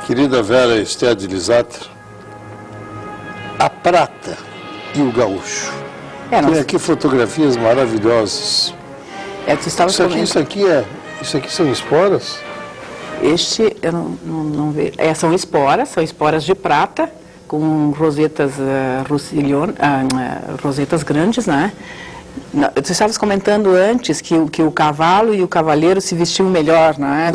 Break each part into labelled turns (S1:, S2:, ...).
S1: Querida Vera Esther de Lisater, a prata e o gaúcho. Tem aqui fotografias maravilhosas. Isso aqui são esporas?
S2: Este, eu não vejo. São esporas de prata, com rosetas rosetas grandes, né? Tu estavas comentando antes que o cavalo e o cavaleiro se vestiam melhor, né?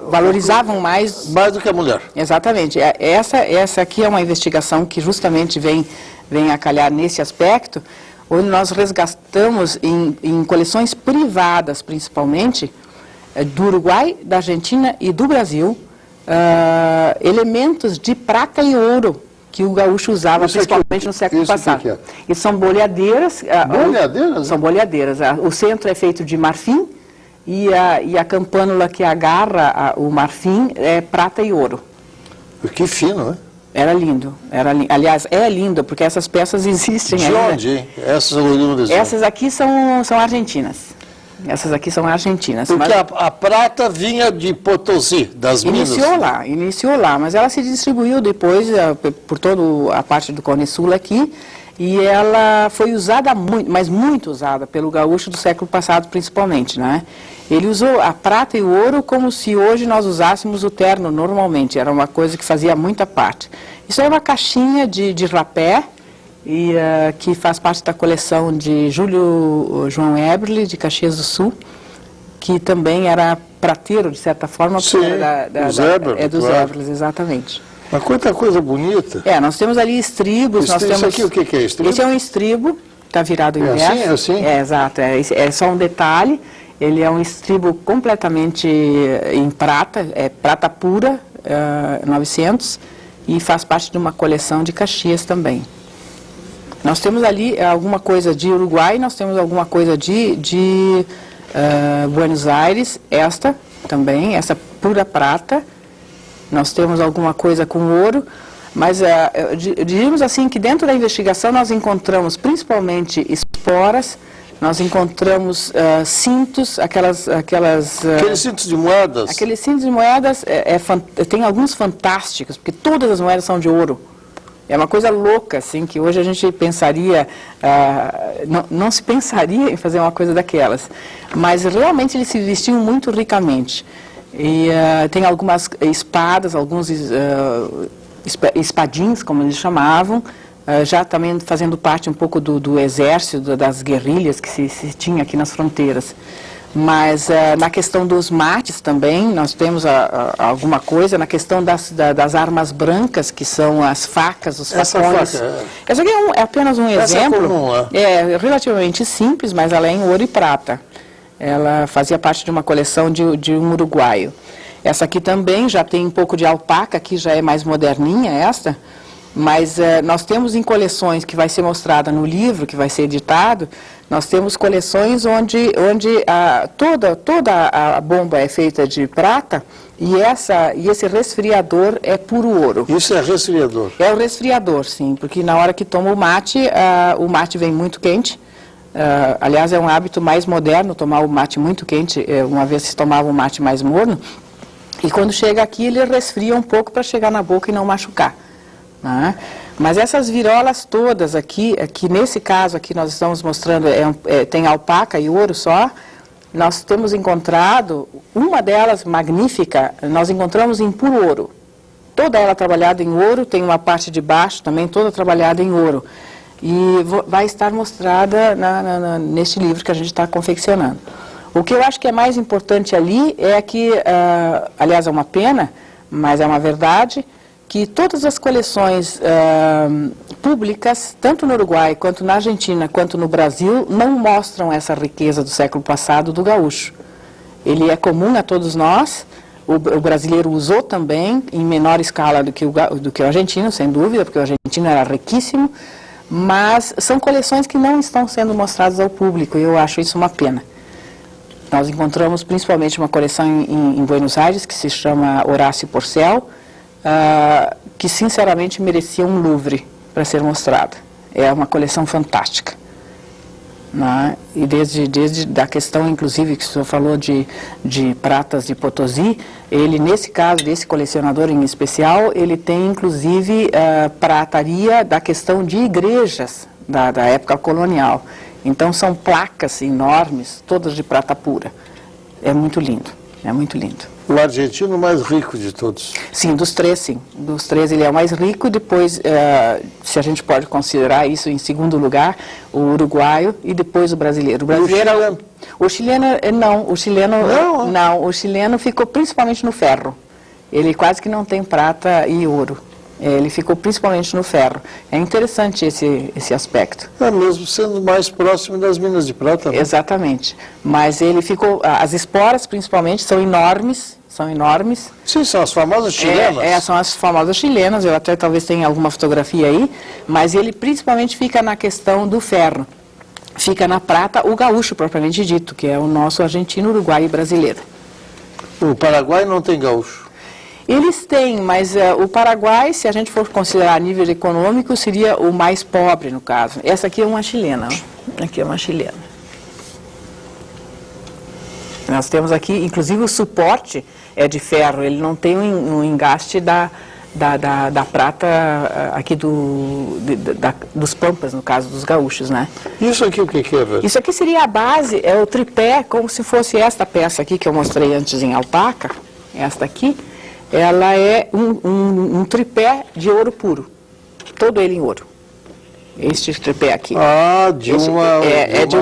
S2: Valorizavam mais
S1: do que a mulher.
S2: Exatamente. Essa aqui é uma investigação que justamente vem a calhar nesse aspecto, onde nós resgatamos em coleções privadas, principalmente, do Uruguai, da Argentina e do Brasil, elementos de prata e ouro que o gaúcho usava, principalmente no século passado. E são boleadeiras.
S1: Boleadeiras?
S2: São boleadeiras. O centro é feito de marfim e a campânula que agarra o marfim é prata e ouro.
S1: Que fino, né?
S2: Era lindo. Aliás, é lindo, porque essas peças existem ainda.
S1: De onde, hein? Essas oriundas?
S2: Essas aqui são argentinas. Essas aqui são argentinas.
S1: Porque a prata vinha de Potosí, das Minas.
S2: Iniciou lá, mas ela se distribuiu depois por toda a parte do Cone Sul aqui, e ela foi usada muito, mas muito usada pelo gaúcho do século passado principalmente, né? Ele usou a prata e o ouro como se hoje nós usássemos o terno normalmente, era uma coisa que fazia muita parte. Isso é uma caixinha de rapé, que faz parte da coleção de Júlio João Eberle, de Caxias do Sul, que também era prateiro, de certa forma.
S1: Sim,
S2: dos Eberles, exatamente.
S1: Mas quanta coisa bonita.
S2: Nós temos ali estribos.
S1: Isso aqui o que é estribo?
S2: Esse é um estribo, está virado em verso.
S1: É assim?
S2: Exato, é só um detalhe. Ele é um estribo completamente em prata, é prata pura, 900, e faz parte de uma coleção de Caxias também. Nós temos ali alguma coisa de Uruguai, nós temos alguma coisa de Buenos Aires, esta também, essa pura prata. Nós temos alguma coisa com ouro, mas diríamos assim que dentro da investigação nós encontramos principalmente esporas, nós encontramos cintos, aqueles
S1: cintos de moedas.
S2: Aqueles cintos de moedas, tem alguns fantásticos, porque todas as moedas são de ouro. É uma coisa louca, assim, que hoje a gente pensaria, não se pensaria em fazer uma coisa daquelas. Mas realmente eles se vestiam muito ricamente. E tem algumas espadas, alguns espadins, como eles chamavam, já também fazendo parte um pouco do exército, das guerrilhas que se tinha aqui nas fronteiras. Mas na questão dos mates também, nós temos alguma coisa, na questão das armas brancas, que são as facas, os facões. Essa aqui é apenas um exemplo.
S1: É comum,
S2: é relativamente simples, mas ela é em ouro e prata. Ela fazia parte de uma coleção de um uruguaio. Essa aqui também já tem um pouco de alpaca, aqui já é mais moderninha esta. Mas nós temos em coleções que vai ser mostrada no livro, que vai ser editado, nós temos coleções onde toda a bomba é feita de prata e esse resfriador é puro ouro.
S1: Isso é resfriador?
S2: É o resfriador, sim, porque na hora que toma o mate vem muito quente. Aliás, é um hábito mais moderno tomar o mate muito quente, uma vez se tomava o mate mais morno, e quando chega aqui ele resfria um pouco para chegar na boca e não machucar. Mas essas virolas todas aqui nesse caso aqui nós estamos mostrando, tem alpaca e ouro só, nós temos encontrado, uma delas magnífica, nós encontramos em puro ouro. Toda ela trabalhada em ouro, tem uma parte de baixo também toda trabalhada em ouro. E vai estar mostrada neste livro que a gente está confeccionando. O que eu acho que é mais importante ali é que, aliás é uma pena, mas é uma verdade, que todas as coleções públicas, tanto no Uruguai, quanto na Argentina, quanto no Brasil, não mostram essa riqueza do século passado do gaúcho. Ele é comum a todos nós, o brasileiro usou também, em menor escala do que o argentino, sem dúvida, porque o argentino era riquíssimo, mas são coleções que não estão sendo mostradas ao público, e eu acho isso uma pena. Nós encontramos principalmente uma coleção em Buenos Aires, que se chama Horácio Porcel, que sinceramente merecia um Louvre para ser mostrada. É uma coleção fantástica. E desde da questão, inclusive, que o senhor falou de pratas de Potosí, Ele, nesse caso, desse colecionador em especial, ele tem, inclusive, prataria da questão de igrejas da época colonial. Então, são placas enormes, todas de prata pura. É muito lindo, é muito lindo.
S1: O argentino mais rico de todos.
S2: Sim, dos três, sim. Dos três ele é o mais rico, depois, se a gente pode considerar isso em segundo lugar, o uruguaio e depois o brasileiro. O brasileiro, o chileno não, o chileno ficou principalmente no ferro. Ele quase que não tem prata e ouro. Ele ficou principalmente no ferro. É interessante esse aspecto.
S1: É mesmo sendo mais próximo das minas de prata, né?
S2: Exatamente. Mas ele ficou, as esporas principalmente são enormes.
S1: Sim, são as famosas chilenas.
S2: São as famosas chilenas, eu até talvez tenha alguma fotografia aí, mas ele principalmente fica na questão do ferro. Fica na prata o gaúcho, propriamente dito, que é o nosso argentino, uruguaio e brasileiro.
S1: O Paraguai não tem gaúcho.
S2: Eles têm, mas o Paraguai, se a gente for considerar a nível econômico, seria o mais pobre, no caso. Essa aqui é uma chilena, ó. Aqui é uma chilena. Nós temos aqui, inclusive o suporte é de ferro, ele não tem um engaste da prata aqui dos pampas, no caso dos gaúchos, né?
S1: Isso aqui o que é, velho?
S2: Isso aqui seria a base, é o tripé, como se fosse esta peça aqui que eu mostrei antes em alpaca, esta aqui. Ela é um tripé de ouro puro, todo ele em ouro. Este tripé aqui.
S1: Ah, de uma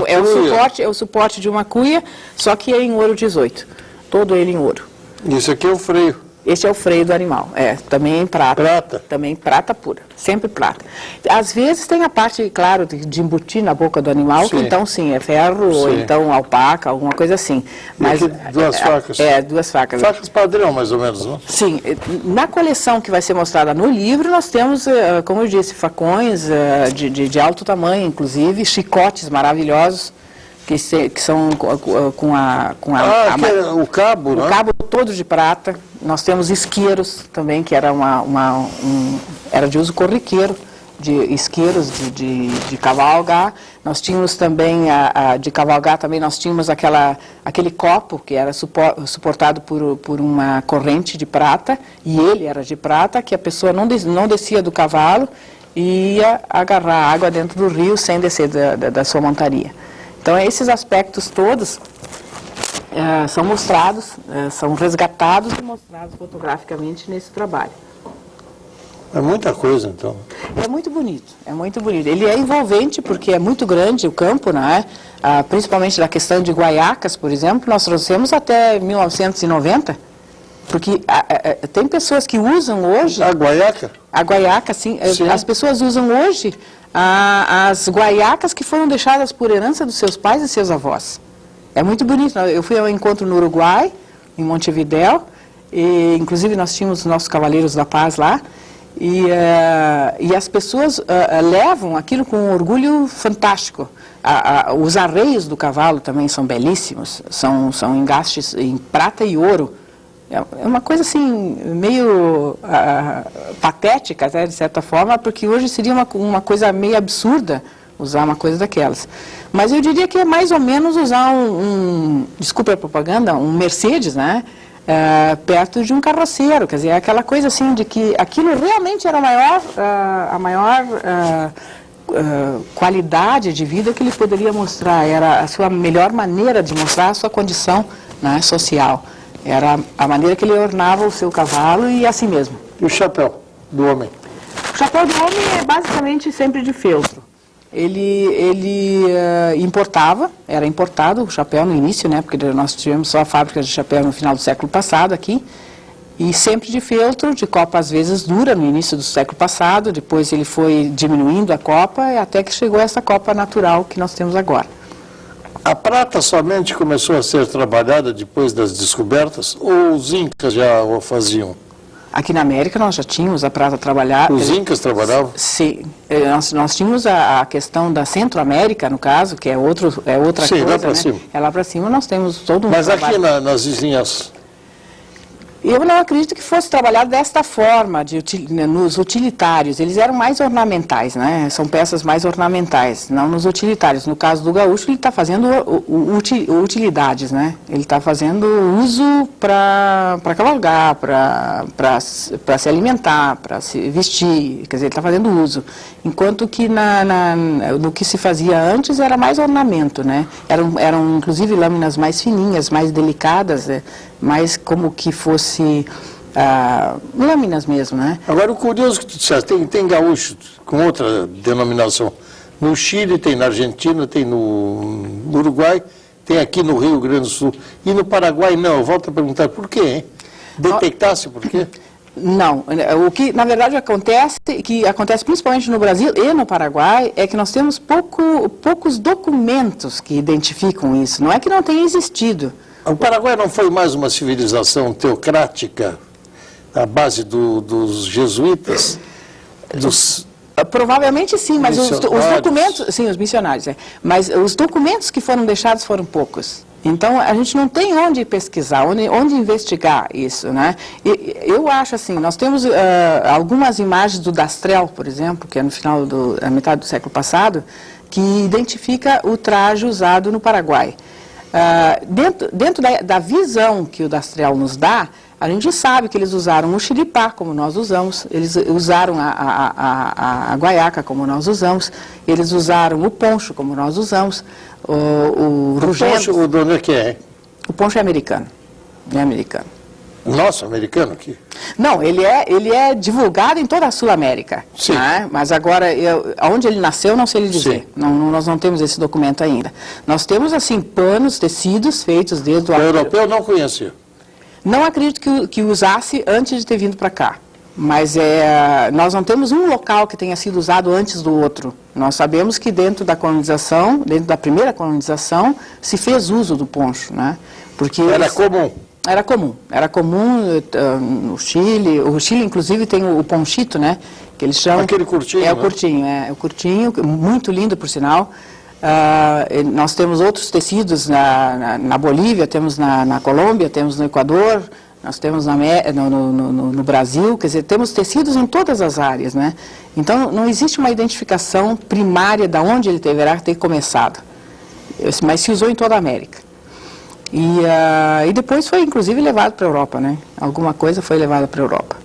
S2: é o suporte de uma cuia, só que é em ouro 18, todo ele em ouro.
S1: Isso aqui é o freio.
S2: Este é o freio do animal, também em prata.
S1: Prata?
S2: Também prata pura, sempre prata. Às vezes tem a parte, claro, de embutir na boca do animal,
S1: sim.
S2: Que então sim, é ferro, sim. Ou então alpaca, alguma coisa assim. Mas,
S1: duas facas?
S2: Duas facas.
S1: Facas padrão, mais ou menos, não?
S2: Sim, na coleção que vai ser mostrada no livro, nós temos, como eu disse, facões de alto tamanho, inclusive, chicotes maravilhosos, que são
S1: o cabo,
S2: o
S1: né?
S2: cabo todo de prata. Nós temos isqueiros também, que era era de uso corriqueiro, de isqueiros de cavalgar. Nós tínhamos também, de cavalgar também, nós tínhamos aquele copo que era suportado por uma corrente de prata, e ele era de prata, que a pessoa não descia do cavalo e ia agarrar água dentro do rio sem descer da sua montaria. Então, esses aspectos todos são mostrados, são resgatados e mostrados fotograficamente nesse trabalho.
S1: É muita coisa, então.
S2: É muito bonito, é muito bonito. Ele é envolvente porque é muito grande o campo, né? Principalmente da questão de guaiacas, por exemplo, nós trouxemos até 1990, porque tem pessoas que usam hoje...
S1: A guaiaca?
S2: A guaiaca, sim. As pessoas usam hoje as guaiacas que foram deixadas por herança dos seus pais e seus avós. É muito bonito. Eu fui ao encontro no Uruguai, em Montevidéu, e inclusive nós tínhamos os nossos Cavaleiros da Paz lá, e as pessoas levam aquilo com um orgulho fantástico. Os arreios do cavalo também são belíssimos, são engastes em prata e ouro. É uma coisa assim, meio patética, até, de certa forma, porque hoje seria uma coisa meio absurda usar uma coisa daquelas. Mas eu diria que é mais ou menos usar desculpa a propaganda, um Mercedes, né? Perto de um carroceiro, quer dizer, aquela coisa assim de que aquilo realmente era a maior qualidade de vida que ele poderia mostrar, era a sua melhor maneira de mostrar a sua condição, né, social. Era a maneira que ele ornava o seu cavalo e assim mesmo.
S1: E o chapéu do homem?
S2: O chapéu do homem é basicamente sempre de feltro. Ele era importado o chapéu no início, né, porque nós tivemos só a fábrica de chapéu no final do século passado aqui, e sempre de feltro, de copa às vezes dura no início do século passado, depois ele foi diminuindo a copa, até que chegou essa copa natural que nós temos agora.
S1: A prata somente começou a ser trabalhada depois das descobertas, ou os incas já o faziam?
S2: Aqui na América nós já tínhamos a prata trabalhada.
S1: Os incas trabalhavam?
S2: Sim, nós tínhamos a questão da Centro-América, no caso, que é outra
S1: sim,
S2: coisa,
S1: lá para
S2: né?
S1: cima.
S2: É lá para cima, nós temos todo um
S1: Mas
S2: trabalho.
S1: aqui nas vizinhas?
S2: Eu não acredito que fosse trabalhado desta forma, nos utilitários. Eles eram mais ornamentais, né? São peças mais ornamentais, não nos utilitários. No caso do gaúcho, ele está fazendo utilidades, né? Ele está fazendo uso para cavalgar, para se alimentar, para se vestir, quer dizer, ele está fazendo uso. Enquanto que no que se fazia antes era mais ornamento, né? Eram inclusive lâminas mais fininhas, mais delicadas, mais como que fosse lâminas mesmo, né?
S1: Agora, o curioso que tu disseste, tem gaúcho com outra denominação. No Chile, tem na Argentina, tem no Uruguai, tem aqui no Rio Grande do Sul. E no Paraguai, não. Eu volto a perguntar por quê, hein? Detectasse por quê?
S2: Não. O que, na verdade, acontece principalmente no Brasil e no Paraguai, é que nós temos poucos documentos que identificam isso. Não é que não tenha existido.
S1: O Paraguai não foi mais uma civilização teocrática, à base dos jesuítas?
S2: Provavelmente sim, mas os documentos... Sim, os missionários, mas os documentos que foram deixados foram poucos. Então, a gente não tem onde pesquisar, onde investigar isso, né? Eu acho assim, nós temos algumas imagens do Dastrel, por exemplo, que é no final da metade do século passado, que identifica o traje usado no Paraguai. Dentro da visão que o Dastrel nos dá, a gente sabe que eles usaram o xiripá, como nós usamos, eles usaram a guaiaca, como nós usamos, eles usaram o poncho, como nós usamos, o rugento.
S1: O poncho, de onde é que é?
S2: O poncho é americano,
S1: Nosso, americano aqui?
S2: Não, ele é divulgado em toda a Sul-América.
S1: Sim.
S2: Né? Mas agora, onde ele nasceu, não sei lhe dizer. Nós não temos esse documento ainda. Nós temos, assim, panos, tecidos feitos desde o...
S1: O europeu não conhecia.
S2: Não acredito que usasse antes de ter vindo para cá. Mas nós não temos um local que tenha sido usado antes do outro. Nós sabemos que dentro da colonização, dentro da primeira colonização, se fez uso do poncho, né? Porque
S1: Era comum.
S2: Era comum no Chile. O Chile, inclusive, tem o ponchito, né? Que eles chamam...
S1: Aquele curtinho,
S2: É o curtinho, muito lindo, por sinal. Nós temos outros tecidos na Bolívia, temos na Colômbia, temos no Equador, nós temos no Brasil, quer dizer, temos tecidos em todas as áreas, né? Então, não existe uma identificação primária de onde ele deverá ter começado, mas se usou em toda a América. E depois foi, inclusive, levado para a Europa, né? Alguma coisa foi levada para a Europa.